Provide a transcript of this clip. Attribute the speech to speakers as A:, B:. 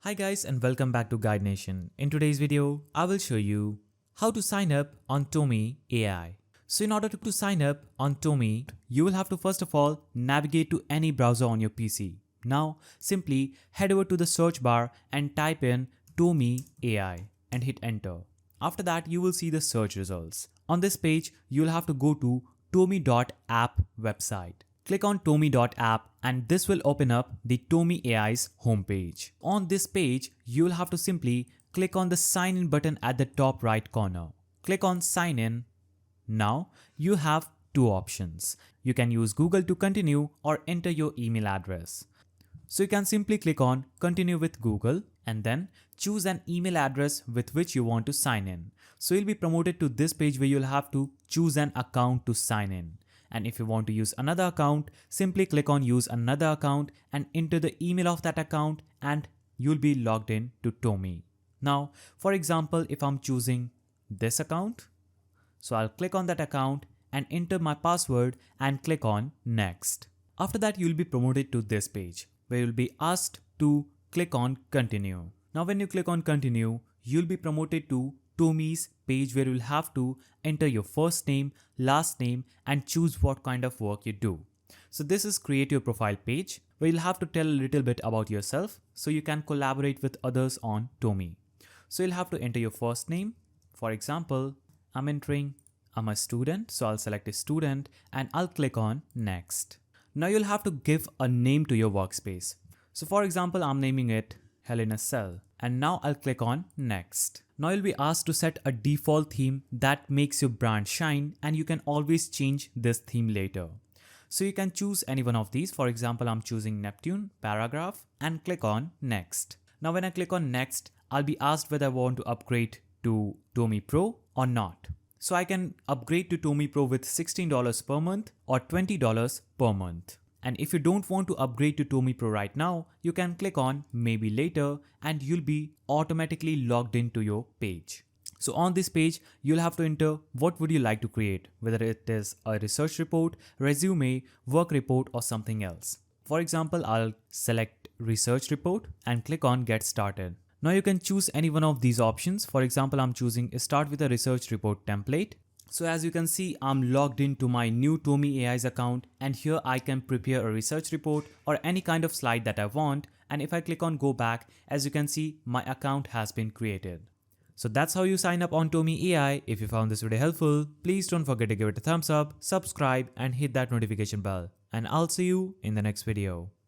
A: Hi guys and welcome back to Guide Nation. In today's video, I will show you how to sign up on TOME AI. So in order to sign up on TOME, you will have to first of all navigate to any browser on your PC. Now simply head over to the search bar and type in TOME AI and hit enter. After that, you will see the search results. On this page, you will have to go to TOME.app website. Click on TOME.app and this will open up the TOME AI's homepage. On this page, you will have to simply click on the sign in button at the top right corner. Click on sign in. Now you have two options. You can use Google to continue or enter your email address. So you can simply click on continue with Google and then choose an email address with which you want to sign in. So you'll be promoted to this page where you'll have to choose an account to sign in. And if you want to use another account, simply click on use another account and enter the email of that account and you'll be logged in to TOME. Now, for example, if I'm choosing this account, so I'll click on that account and enter my password and click on next. After that, you'll be promoted to this page where you'll be asked to click on continue. Now, when you click on continue, you'll be promoted to TOME's page where you'll have to enter your first name, last name and choose what kind of work you do. So this is create your profile page where you'll have to tell a little bit about yourself so you can collaborate with others on TOME. So you'll have to enter your first name. For example, I'm a student, so I'll select a student and I'll click on next. Now you'll have to give a name to your workspace. So for example, I'm naming it Helena Cell and now I'll click on next. Now you'll be asked to set a default theme that makes your brand shine and you can always change this theme later. So you can choose any one of these. For example, I'm choosing Neptune paragraph and click on next. Now when I click on next, I'll be asked whether I want to upgrade to TOME Pro or not. So I can upgrade to TOME Pro with $16 per month or $20 per month. And if you don't want to upgrade to TOME Pro right now, you can click on maybe later and you'll be automatically logged into your page. So on this page, you'll have to enter what would you like to create, whether it is a research report, resume, work report or something else. For example, I'll select research report and click on get started. Now you can choose any one of these options. For example, I'm choosing start with a research report template. So as you can see, I'm logged into my new TOME AI's account and here I can prepare a research report or any kind of slide that I want. And if I click on go back, as you can see, my account has been created. So that's how you sign up on TOME AI. If you found this video helpful, please don't forget to give it a thumbs up, subscribe and hit that notification bell. And I'll see you in the next video.